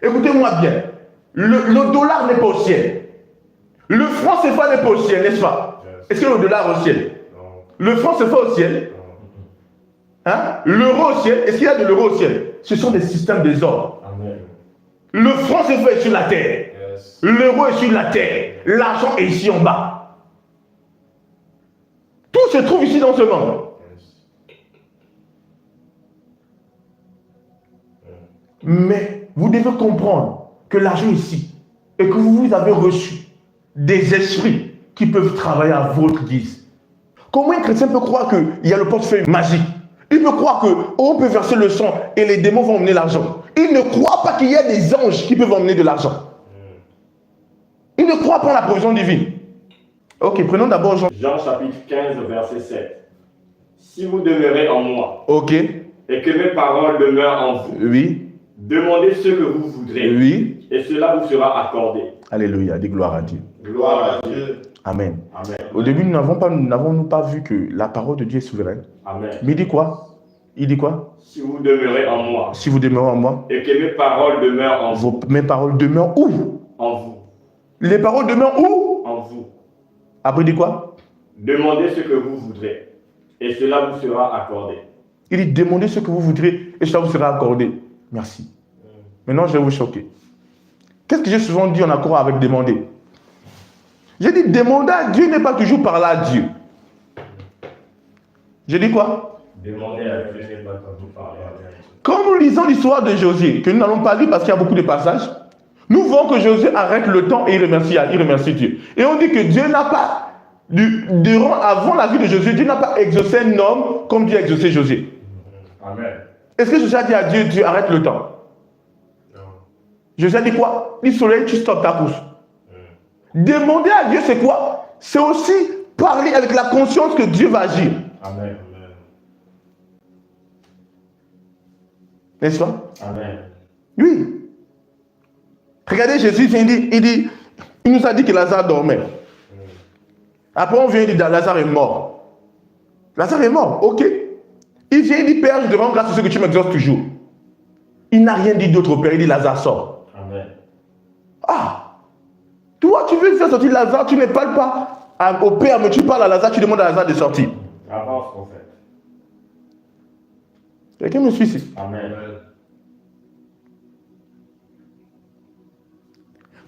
Écoutez-moi bien. Le dollar n'est pas au ciel. Le franc CFA n'est pas au ciel, n'est-ce pas? Est-ce que le dollar est au ciel? Le franc CFA au ciel? Hein? L'euro au ciel? Est-ce qu'il y a de l'euro au ciel? Ce sont des systèmes des ordres. Le franc CFA est sur la terre. L'euro est sur la terre. L'argent est ici en bas. Tout se trouve ici dans ce monde. Mais vous devez comprendre que l'argent est ici et que vous avez reçu des esprits qui peuvent travailler à votre guise. Comment un chrétien peut croire qu'il y a le portefeuille magique? Il peut croire qu'on peut verser le sang et les démons vont emmener l'argent. Il ne croit pas qu'il y a des anges qui peuvent emmener de l'argent. Il ne croit pas en la provision divine. Ok, prenons d'abord Jean. Jean chapitre 15, verset 7. Si vous demeurez en moi, Ok. et que mes paroles demeurent en vous, Oui. demandez ce que vous voudrez, Oui. et cela vous sera accordé. Alléluia, dis gloire à Dieu. Gloire à Dieu. Amen. Amen. Au début, nous n'avons pas vu que la parole de Dieu est souveraine. Amen. Mais il dit quoi? Il dit quoi? Si vous demeurez en moi, Si vous demeurez en moi, et que mes paroles demeurent en vous, mes paroles demeurent où? en vous, Les paroles demeurent où? en vous, Après, il dit quoi? demandez ce que vous voudrez, et cela vous sera accordé. Il dit demandez ce que vous voudrez et cela vous sera accordé. Merci. Maintenant, je vais vous choquer. Qu'est-ce que j'ai souvent dit en accord avec demander? J'ai dit demander à Dieu n'est pas toujours parler à Dieu. J'ai dit quoi? Demandez à Dieu n'est pas comme vous parlez à Dieu. Quand nous lisons l'histoire de Josué, que nous n'allons pas lire parce qu'il y a beaucoup de passages, nous voyons que Josué arrête le temps et il remercie Dieu. Et on dit que Dieu n'a pas, avant la vie de Josué, Dieu n'a pas exaucé un homme comme Dieu a exaucé Josué. Amen. Est-ce que Josué a dit à Dieu, Dieu arrête le temps? Non. Josué a dit quoi? Dit soleil, tu stoppes ta course. Demander à Dieu, c'est quoi? C'est aussi parler avec la conscience que Dieu va agir. Amen. N'est-ce pas? Amen. Oui. Regardez Jésus, il nous a dit que Lazare dormait. Après on vient, il dit Lazare est mort. Lazare est mort, ok. Il vient, il dit Père, je te rends grâce à ce que tu m'exauces toujours. Il n'a rien dit d'autre au Père, il dit Lazare sort. Amen. Ah! Toi, tu veux faire sortir Lazare, tu ne parles pas au Père, mais tu parles à Lazare, tu demandes à Lazare de sortir. Avance, prophète. Quelqu'un me suit ici? Amen.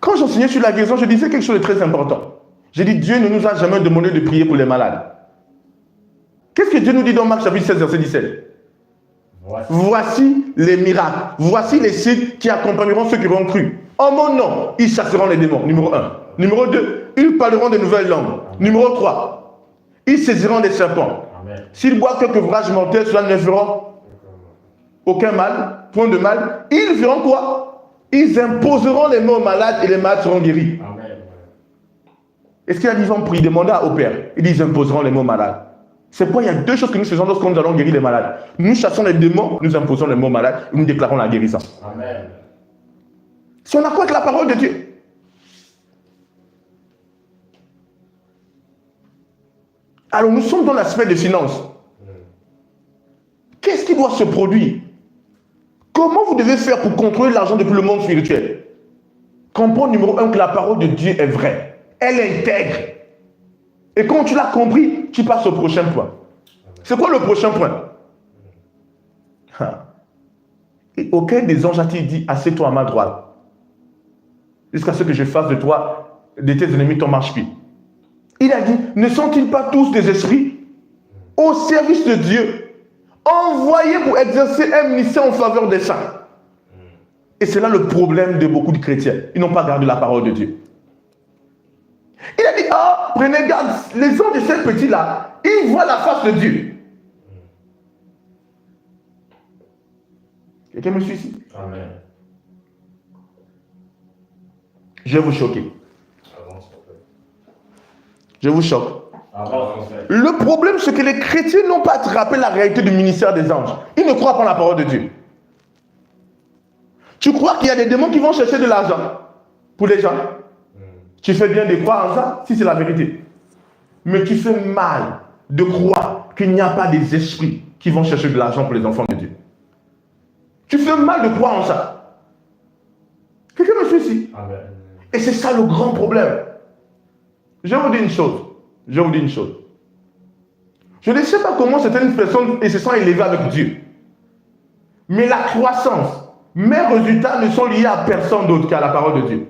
Quand j'enseignais sur la guérison, je disais quelque chose de très important. J'ai dit, Dieu ne nous a jamais demandé de prier pour les malades. Qu'est-ce que Dieu nous dit dans Marc chapitre 16, verset 17? Voici les miracles. Voici les signes qui accompagneront ceux qui auront cru. En mon nom, ils chasseront les démons. Numéro 1. Numéro 2, ils parleront de nouvelles langues. Numéro 3, ils saisiront des serpents. S'ils boivent quelques ouvrages mortels, cela ne fera aucun mal, point de mal. Ils feront quoi? Ils imposeront les mains aux malades et les malades seront guéris. Amen. Est-ce qu'il a dit, ils vont prier, demander au Père? Il dit, ils imposeront les mains aux malades. C'est pourquoi il y a deux choses que nous faisons lorsque nous allons guérir les malades. Nous chassons les démons, nous imposons les mots malades et nous déclarons la guérison. Amen. Si on accorde la parole de Dieu. Alors nous sommes dans l'aspect des finances. Qu'est-ce qui doit se produire? Comment vous devez faire pour contrôler l'argent depuis le monde spirituel? Comprendre numéro 1 que la parole de Dieu est vraie. Elle intègre. Et quand tu l'as compris, tu passes au prochain point. C'est quoi le prochain point? Et aucun des anges a-t-il dit, assieds-toi à ma droite, jusqu'à ce que je fasse de toi, de tes ennemis, ton marchepied. Il a dit, ne sont-ils pas tous des esprits au service de Dieu, envoyés pour exercer un ministère en faveur des saints? Et c'est là le problème de beaucoup de chrétiens. Ils n'ont pas gardé la parole de Dieu. Il a dit, ah, prenez garde, les anges de ces petits-là, ils voient la face de Dieu. Quelqu'un me suit ici? Amen. Je vais vous choquer. Je vous choque. Le problème, c'est que les chrétiens n'ont pas attrapé la réalité du ministère des anges. Ils ne croient pas en la parole de Dieu. Tu crois qu'il y a des démons qui vont chercher de l'argent pour les gens? Tu fais bien de croire en ça, si c'est la vérité. Mais tu fais mal de croire qu'il n'y a pas des esprits qui vont chercher de l'argent pour les enfants de Dieu. Tu fais mal de croire en ça. suis ici. Amen. Et c'est ça le grand problème. Je vous dis une chose. Je vous dis une chose. Je ne sais pas comment certaines personnes se sont élevées avec Dieu. Mais la croissance, mes résultats ne sont liés à personne d'autre qu'à la parole de Dieu.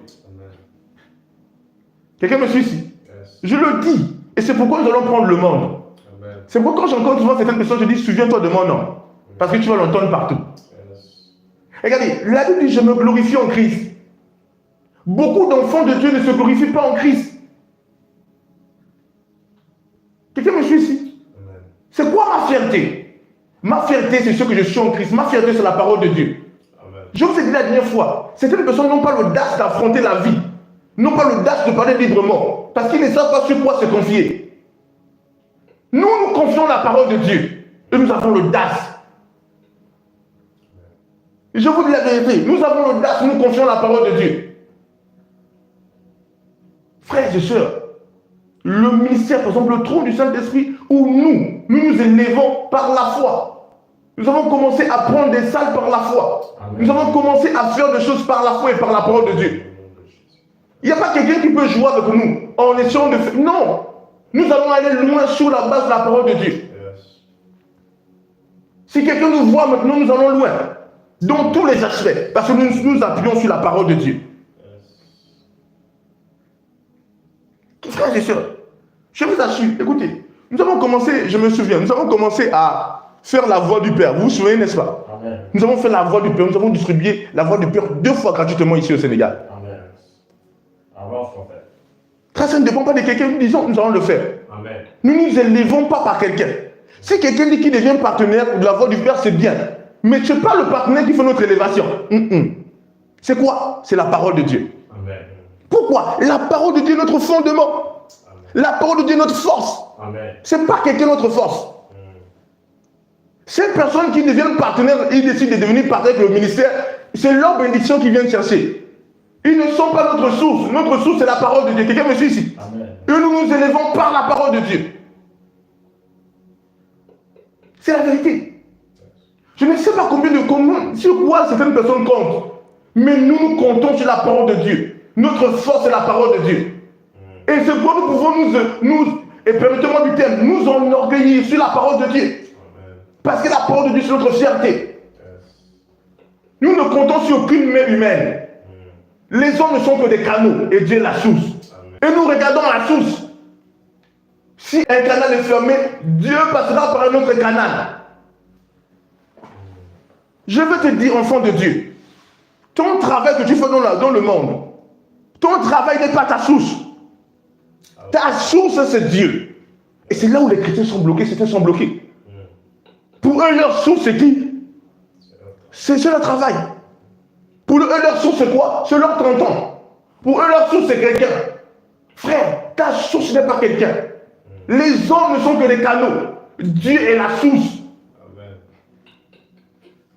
Quelqu'un me suit ici? Je le dis. Et c'est pourquoi nous allons prendre le monde. C'est pourquoi quand j'entends souvent certaines personnes, je dis, souviens-toi de mon nom. Parce que tu vas l'entendre partout. Regardez, la Bible dit, je me glorifie en Christ. Beaucoup d'enfants de Dieu ne se glorifient pas en Christ. Quelqu'un me suit ici? C'est quoi ma fierté? Ma fierté, c'est ce que je suis en Christ. Ma fierté, c'est la parole de Dieu. Amen. Je vous ai dit la dernière fois, certaines personnes n'ont pas l'audace d'affronter la vie. N'ont pas l'audace de parler librement. Parce qu'ils ne savent pas sur quoi se confier. Nous, nous confions la parole de Dieu. Et nous avons l'audace. Je vous dis la vérité. Nous avons l'audace, nous confions la parole de Dieu. Frères et sœurs, le ministère, par exemple, le trône du Saint-Esprit, où nous nous élevons par la foi. Nous avons commencé à prendre des salles par la foi. Amen. Nous avons commencé à faire des choses par la foi et par la parole de Dieu. Il n'y a pas quelqu'un qui peut jouer avec nous en essayant de faire. Non! Nous allons aller loin sur la base de la parole de Dieu. Yes. Si quelqu'un nous voit maintenant, nous allons loin. Dans tous les aspects. Parce que nous nous appuyons sur la parole de Dieu. Yes. Frères et sœurs, je vous assure, écoutez, nous avons commencé, je me souviens, nous avons commencé à faire la voix du Père. Vous vous souvenez, n'est-ce pas? Amen. Nous avons fait la voix du Père, nous avons distribué la voix du Père 2 fois gratuitement ici au Sénégal. Amen. Ça ne dépend pas de quelqu'un, nous disons, nous allons le faire. Amen. Nous ne nous élevons pas par quelqu'un. Si quelqu'un dit qu'il devient partenaire de la voix du Père, c'est bien. Mais ce n'est pas le partenaire qui fait notre élévation. C'est quoi? C'est la parole de Dieu. Amen. Pourquoi? La parole de Dieu est notre fondement. Amen. La parole de Dieu est notre force. Ce n'est pas quelqu'un notre force. Ces personnes qui deviennent partenaires, ils décident de devenir partenaires avec le ministère, c'est leur bénédiction qu'ils viennent chercher. Ils ne sont pas notre source. Notre source, c'est la parole de Dieu. Quelqu'un me suit ici? Amen. Et nous nous élevons par la parole de Dieu. C'est la vérité. Je ne sais pas sur quoi certaines personnes comptent. Mais nous comptons sur la parole de Dieu. Notre force, c'est la parole de Dieu. Et c'est pourquoi nous pouvons et permettez-moi du terme, nous enorgueillir sur la parole de Dieu. Amen. Parce que la parole de Dieu, c'est notre fierté. Nous ne comptons sur aucune main humaine. Les hommes ne sont que des canaux et Dieu est la source. Amen. Et nous regardons la source. Si un canal est fermé, Dieu passera par un autre canal. Je veux te dire, enfant de Dieu, ton travail que tu fais dans le monde, ton travail n'est pas ta source. Ta source, c'est Dieu. Et c'est là où les chrétiens sont bloqués, certains sont bloqués. Pour eux, leur source, c'est qui? C'est leur travail. Pour eux, leur source, c'est quoi? C'est leur tonton. Pour eux, leur source, c'est quelqu'un. Frère, ta source n'est pas quelqu'un. Les hommes ne sont que des canaux. Dieu est la source. Amen.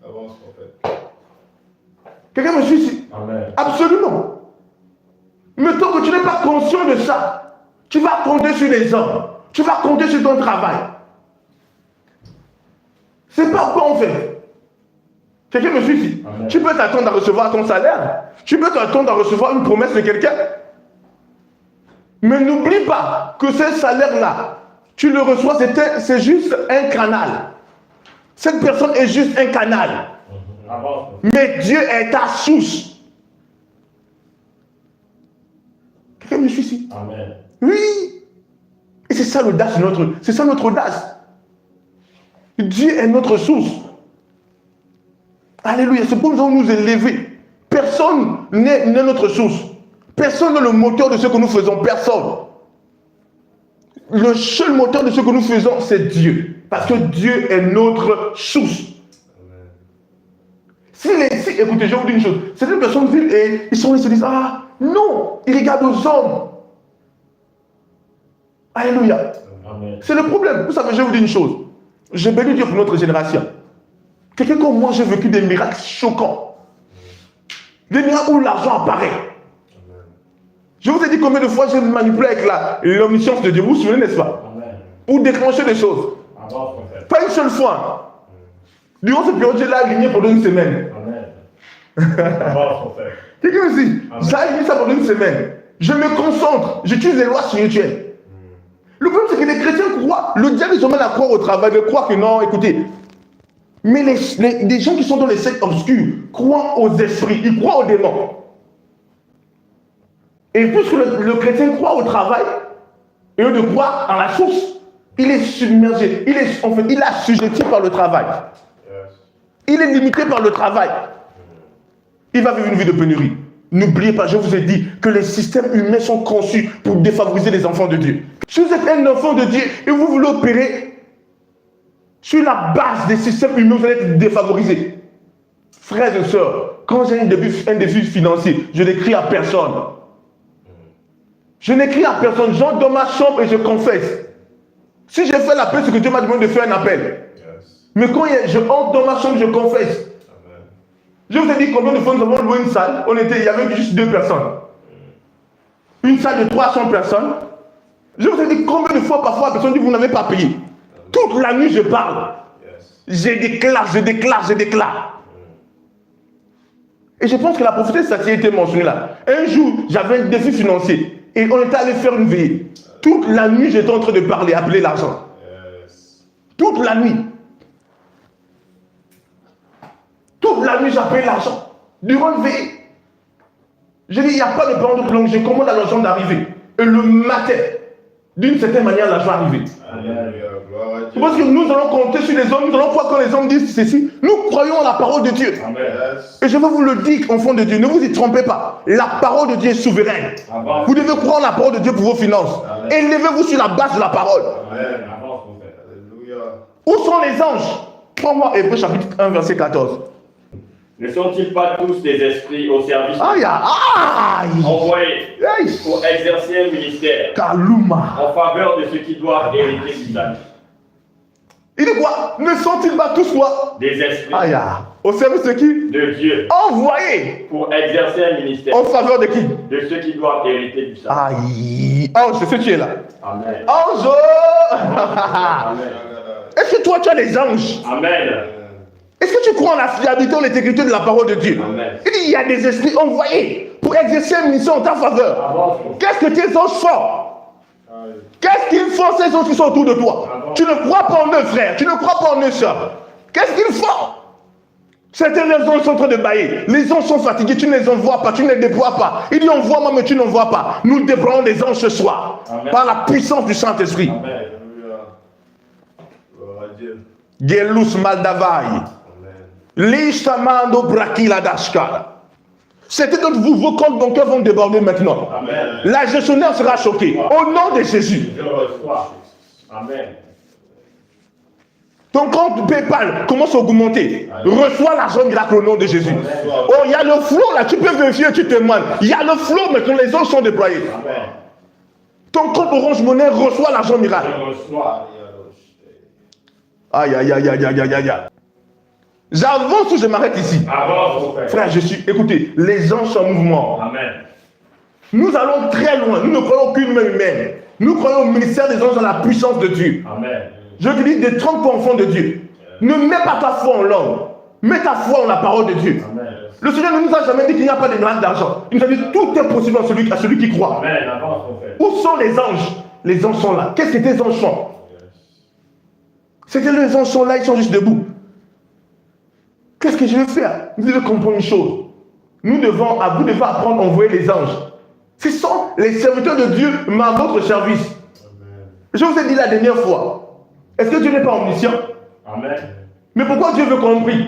Avance, prophète. Quelqu'un me suit ici? Amen. Absolument. Mais tant que tu n'es pas conscient de ça, tu vas compter sur les hommes. Tu vas compter sur ton travail. C'est pas quoi on fait. Quelqu'un me suit ici? Amen. Tu peux t'attendre à recevoir ton salaire. Tu peux t'attendre à recevoir une promesse de quelqu'un. Mais n'oublie pas que ce salaire-là, tu le reçois, c'est juste un canal. Cette personne est juste un canal. Mais Dieu est ta source. Quelqu'un me suit ici? Amen. Oui. Et c'est ça l'audace, c'est ça notre audace. Dieu est notre source. Alléluia. C'est pour nous nous élever. Personne n'est notre source. Personne n'est le moteur de ce que nous faisons. Personne. Le seul moteur de ce que nous faisons, c'est Dieu. Parce que Dieu est notre source. Écoutez, je vous dis une chose. Certaines personnes vivent et ils se disent, ah, non, ils regardent aux hommes. Alléluia. C'est le problème. Vous savez, je vous dis une chose. Je bénis Dieu pour notre génération. Quelqu'un comme moi, j'ai vécu des miracles choquants. Des miracles où l'argent apparaît. Amen. Je vous ai dit combien de fois j'ai manipulé avec l'omniscience de Dieu. Vous vous souvenez, n'est-ce pas? Amen. Pour déclencher des choses. Amen. Pas une seule fois. Durant cette période, j'ai aligné pendant une semaine. Amen. Avance, mon frère. Quelqu'un me dit, j'ai mis ça pendant une semaine. Je me concentre, j'utilise les lois spirituelles. Le problème, c'est que les chrétiens croient, le diable, ils emmène à croire au travail, de croire que non, écoutez. Mais les gens qui sont dans les sectes obscures croient aux esprits, ils croient aux démons. Et puisque le chrétien croit au travail, et eux de croire en la source, il est submergé, il est assujetti par le travail. Il est limité par le travail. Il va vivre une vie de pénurie. N'oubliez pas, je vous ai dit que les systèmes humains sont conçus pour défavoriser les enfants de Dieu. Si vous êtes un enfant de Dieu et vous voulez opérer sur la base des systèmes humains, vous allez être défavorisé. Frères et sœurs, quand j'ai un défi financier, je n'écris à personne. Je n'écris à personne. J'entre dans ma chambre et je confesse. Si j'ai fait l'appel, c'est que Dieu m'a demandé de faire un appel. Mais quand je entre dans ma chambre, je confesse. Je vous ai dit combien de fois nous avons loué une salle. Il y avait juste 2 personnes. Une salle de 300 personnes. Je vous ai dit combien de fois parfois la personne dit vous n'avez pas payé. Toute la nuit je parle. Je déclare. Et je pense que la prophétesse Satie était mentionnée là. Un jour, j'avais un défi financier. Et on était allé faire une veillée. Toute la nuit, j'étais en train de parler, appeler l'argent. Toute la nuit. Toute la nuit, j'appelle l'argent. Durant le veillée. Je dis, il n'y a pas de plan de plomb. Je commande à l'argent d'arriver. Et le matin, d'une certaine manière, l'argent arrive. Parce que nous allons compter sur les hommes. Nous allons croire quand les hommes disent ceci. Nous croyons en la parole de Dieu. Amen. Et je veux vous le dire, enfants de Dieu, ne vous y trompez pas. La parole de Dieu est souveraine. Amen. Vous devez croire en la parole de Dieu pour vos finances. Élevez-vous sur la base de la parole. Amen. Avance, mon frère. Alléluia. Où sont les anges? Prends-moi Hébreux chapitre 1, verset 14. Ne sont-ils pas tous des esprits au service Aïe, aïe, envoyés aïe. pour exercer un ministère Kaluma. en faveur de ceux qui doivent hériter du salut? Il dit quoi? Ne sont-ils pas tous quoi? Des esprits Aïe, aïe. Au service de qui? de Dieu Envoyés. pour exercer un ministère En faveur de qui? de ceux qui doivent hériter du salut. Aïe. Ange, c'est ce que tu es là. Amen. Ange. Amen. Est-ce que toi tu as des anges? Amen. Est-ce que tu crois en la fiabilité, en l'intégrité de la parole de Dieu? Amen. Il dit, il y a des esprits envoyés pour exercer une mission en ta faveur. Avance, mon frère. Qu'est-ce que tes anges font? Qu'est-ce qu'ils font, ces anges qui sont autour de toi? Tu ne crois pas en eux, frère. Tu ne crois pas en eux, sœur. Qu'est-ce qu'ils font? Certains des anges sont en train de bailler. Les anges sont fatigués, tu ne les envoies pas, tu ne les déploies pas. Il dit, envoie-moi, mais tu n'envoies pas. Nous déployons des anges ce soir. Amen. Par la puissance du Saint-Esprit. Amen. Gelus Maldavai. Lishamando Brakila Dashkala. Certains d'entre vous, vos comptes bancaires vont déborder maintenant. Amen. La gestionnaire sera choquée. Au nom de Jésus. Je reçois. Amen. Ton compte PayPal commence à augmenter. Reçois l'argent miracle au nom de Jésus. Oh, il y a le flot là, tu peux vérifier, tu témoignes. Il y a le flot maintenant, les anges sont déployés. Amen. Ton compte Orange Monnaie reçoit l'argent miracle. Je reçois. Aïe, aïe, aïe, aïe, aïe, aïe, aïe. J'avance ou je m'arrête ici? Avance, mon frère. Frère, écoutez, les anges sont en mouvement. Amen. Nous allons très loin. Nous ne croyons aucune main humaine. Nous croyons au ministère des anges dans la puissance de Dieu. Amen. Je te dis, ne trompe pas, enfant de Dieu. Ne mets pas ta foi en l'homme. Mets ta foi en la parole de Dieu. Amen. Le Seigneur ne nous a jamais dit qu'il n'y a pas de miracles d'argent. Il nous a dit tout est possible à celui qui croit. Amen. Avance, mon frère. Où sont les anges? Les anges sont là. Qu'est-ce que tes anges font? C'est que les anges sont là, ils sont juste debout. Qu'est-ce que je vais faire? Vous devez comprendre une chose. Vous devez apprendre à envoyer les anges. Ce sont les serviteurs de Dieu, mais à votre service. Amen. Je vous ai dit la dernière fois. Est-ce que Dieu n'est pas omniscient? Amen. Mais pourquoi Dieu veut qu'on prie?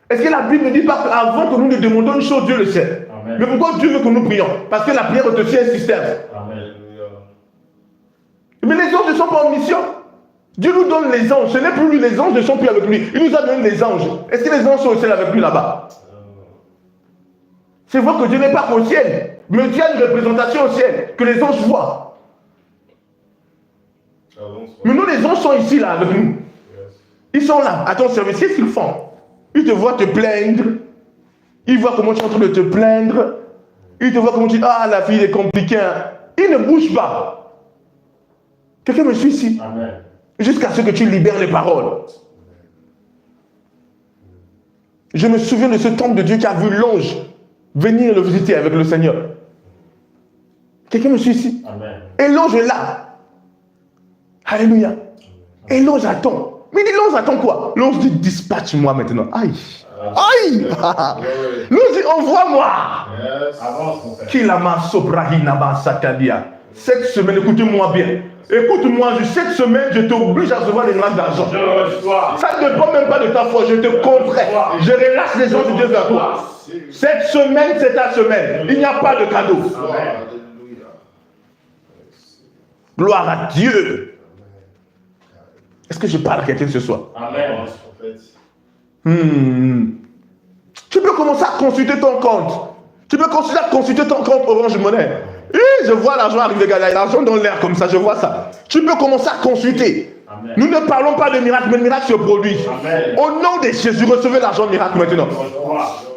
Est-ce que la Bible ne dit pas qu'avant que nous ne demandions une chose, Dieu le sait? Amen. Mais pourquoi Dieu veut que nous prions? Parce que la prière est aussi un système. Amen. Mais les anges ne sont pas omniscients. Dieu nous donne les anges. Ce n'est plus lui, les anges ne sont plus avec lui. Il nous a donné les anges. Est-ce que les anges sont au ciel avec lui là-bas? C'est vrai que Dieu n'est pas qu'au ciel. Mais Dieu a une représentation au ciel que les anges voient. Mais nous, les anges sont ici là avec nous. Ils sont là, à ton service. Qu'est-ce qu'ils font? Ils te voient te plaindre. Ils voient comment tu es en train de te plaindre. Ils te voient comment tu dis, ah, la fille est compliquée. Ils ne bougent pas. Quelqu'un me suit ici? Amen. Jusqu'à ce que tu libères les paroles. Je me souviens de ce temple de Dieu qui a vu l'ange venir le visiter avec le Seigneur. Quelqu'un me suit ici? Amen. Et l'ange est là. Alléluia. Et l'ange attend. Mais il dit, l'ange attend quoi? L'ange dit, dispatche-moi maintenant. Aïe. Aïe. L'ange dit, envoie-moi. Avance, mon frère. Kilama sobrahinaba sakadia. Cette semaine, écoute-moi bien. Écoute-moi, cette semaine, je t'oblige à recevoir des miracles d'argent. Je reçois. Ça ne dépend même pas de ta foi, je te contrains. Je relâche les gens de Dieu vers toi. Cette semaine, c'est ta semaine. Il n'y a pas de cadeau. Amen. Gloire à Dieu. Est-ce que je parle à quelqu'un ce soir? Amen. Tu peux commencer à consulter ton compte. Tu peux commencer à consulter ton compte Orange Money. Je vois l'argent arriver, l'argent dans l'air comme ça, je vois ça. Tu peux commencer à consulter. Amen. Nous ne parlons pas de miracle, mais le miracle se produit. Amen. Au nom de Jésus, recevez l'argent miracle maintenant. Je reçois.